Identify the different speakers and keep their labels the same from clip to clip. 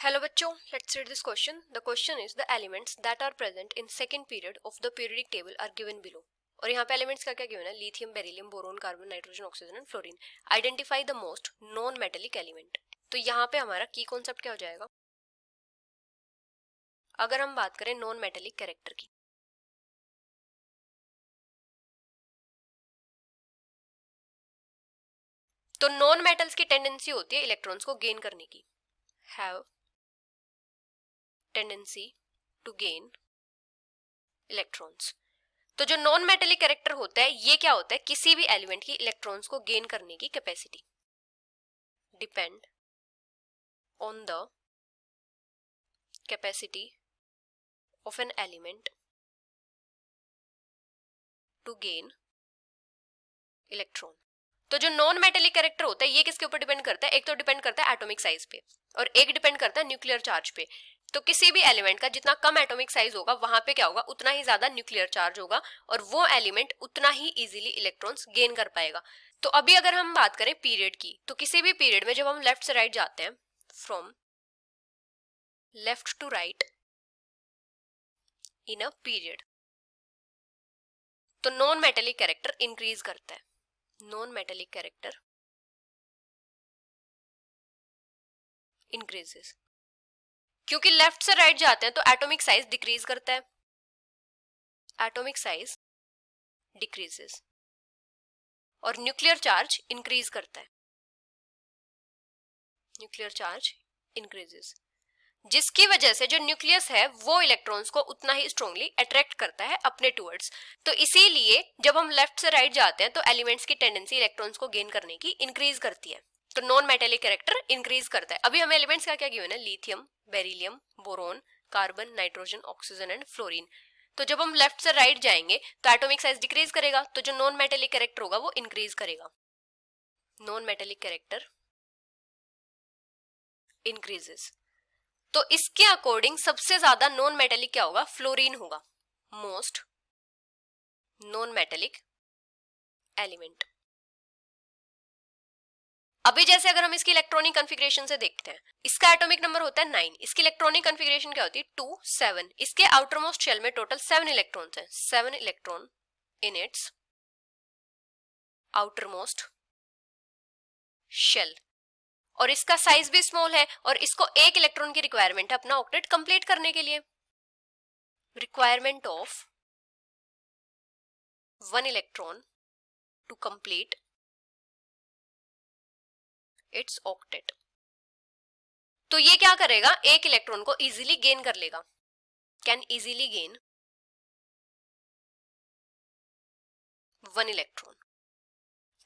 Speaker 1: Hello बच्चों, let's read this question. The question is the elements that are present in second period of the periodic table are given below. और यहाँ पे elements का क्या given है? Lithium, beryllium, boron, carbon, nitrogen, oxygen and fluorine. Identify the most non metallic element. तो यहाँ पे हमारा की कॉन्सेप्ट क्या हो जाएगा? अगर हम बात करें नॉन मेटेलिक कैरेक्टर की, तो नॉन मेटल्स की टेंडेंसी होती है इलेक्ट्रॉन्स को गेन करने की. Have tendency to gain electrons. तो जो नॉन मेटेलिक कैरेक्टर होता है ये क्या होता है? किसी भी एलिमेंट की इलेक्ट्रॉन्स को गेन करने की capacity. Depend on the capacity of an element to gain electron. तो जो नॉन मेटेलिक कैरेक्टर होता है ये किसके ऊपर डिपेंड करता है? एक तो डिपेंड करता है एटॉमिक साइज पे और एक डिपेंड करता है न्यूक्लियर चार्ज पे. तो किसी भी एलिमेंट का जितना कम एटॉमिक साइज होगा वहां पे क्या होगा? उतना ही ज्यादा न्यूक्लियर चार्ज होगा और वो एलिमेंट उतना ही इजीली इलेक्ट्रॉन्स गेन कर पाएगा. तो अभी अगर हम बात करें पीरियड की, तो किसी भी पीरियड में जब हम लेफ्ट से राइट जाते हैं, from left to right in a period, तो नॉन मेटेलिक कैरेक्टर इंक्रीज करता है. Non metallic character increases. क्योंकि लेफ्ट से राइट जाते हैं तो एटॉमिक साइज डिक्रीज करता है. एटॉमिक साइज डिक्रीजेस और न्यूक्लियर चार्ज इंक्रीज करता है. न्यूक्लियर चार्ज इंक्रीजेस, जिसकी वजह से जो न्यूक्लियस है वो इलेक्ट्रॉन्स को उतना ही स्ट्रांगली अट्रैक्ट करता है अपने टुवर्ड्स. तो इसीलिए जब हम लेफ्ट से राइट जाते हैं तो एलिमेंट्स की टेंडेंसी इलेक्ट्रॉन्स को गेन करने की इंक्रीज करती है. तो नॉन मेटेलिक कैरेक्टर इंक्रीज करता है. अभी हमें एलिमेंट्स का क्या गिवन है? Lithium, beryllium, boron, carbon, nitrogen, oxygen and fluorine. तो जब हम लेफ्ट से राइट जाएंगे तो एटॉमिक साइज डिक्रीज करेगा, तो जो नॉन मेटेलिक कैरेक्टर होगा वो इंक्रीज करेगा. Non metallic character increases. तो इसके अकॉर्डिंग सबसे ज्यादा नॉन मेटेलिक क्या होगा? फ्लोरीन होगा. Most non metallic element. अभी जैसे अगर हम इसकी इलेक्ट्रॉनिक कॉन्फ़िगरेशन से देखते हैं, इसका एटॉमिक नंबर होता है 9. इसकी इलेक्ट्रॉनिक कॉन्फ़िगरेशन क्या होती है? 2 7. इसके आउटर मोस्ट शेल में टोटल 7 इलेक्ट्रॉन्स हैं. 7 electron in its outermost shell. और इसका साइज भी स्मॉल है और इसको एक इलेक्ट्रॉन की रिक्वायरमेंट है अपना ऑक्टेट कंप्लीट करने के लिए. Requirement of 1 electron to complete its octet. तो ये क्या करेगा? एक इलेक्ट्रॉन को इजीली गेन कर लेगा. Can easily gain 1 electron.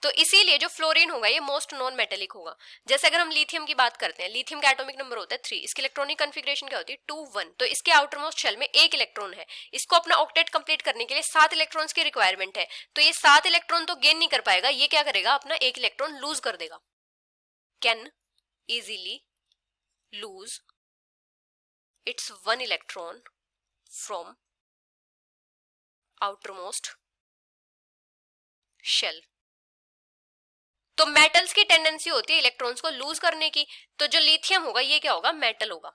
Speaker 1: तो इसीलिए जो फ्लोरीन होगा ये मोस्ट नॉन मेटेलिक होगा. जैसे अगर हम लिथियम की बात करते हैं, लिथियम का एटॉमिक नंबर होता है 3. इसकी इलेक्ट्रॉनिक कॉन्फ़िगरेशन क्या होती है? 2 1. तो इसके आउटर मोस्ट शेल में एक इलेक्ट्रॉन है. इसको अपना ऑक्टेट कंप्लीट करने के लिए 7 इलेक्ट्रॉन्स की रिक्वायरमेंट है. तो ये 7 इलेक्ट्रॉन तो गेन नहीं कर पाएगा, ये क्या करेगा? अपना एक इलेक्ट्रॉन लूज कर देगा. Can easily lose its 1 electron from outermost shell. तो मेटल्स की टेंडेंसी होती है इलेक्ट्रॉन्स को लूज करने की. तो जो लिथियम होगा ये क्या होगा? मेटल होगा.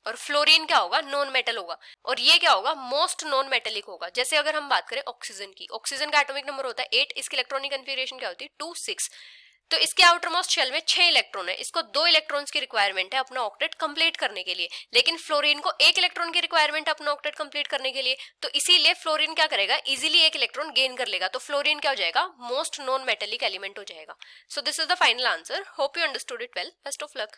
Speaker 1: और फ्लोरीन क्या होगा? नॉन मेटल होगा. और ये क्या होगा? मोस्ट नॉन मेटेलिक होगा. जैसे अगर हम बात करें ऑक्सीजन की, ऑक्सीजन का एटॉमिक नंबर होता है 8. इसकी इलेक्ट्रॉनिक कॉन्फ़िगरेशन क्या होती है? 2 6. तो इसके आउटर मोस्ट शेल में 6 इलेक्ट्रॉन है. इसको 2 इलेक्ट्रॉन्स की रिक्वायरमेंट है अपना ऑक्टेट कंप्लीट करने के लिए. लेकिन फ्लोरीन को 1 इलेक्ट्रॉन की रिक्वायरमेंट है अपना ऑक्टेट कंप्लीट करने के लिए. तो इसीलिए फ्लोरीन क्या करेगा? इजीली एक इलेक्ट्रॉन गेन कर लेगा. तो फ्लोरीन क्या हो जाएगा? मोस्ट नॉन मेटेलिक एलिमेंट हो जाएगा. So this is the final answer. Hope you understood it well. Best of luck.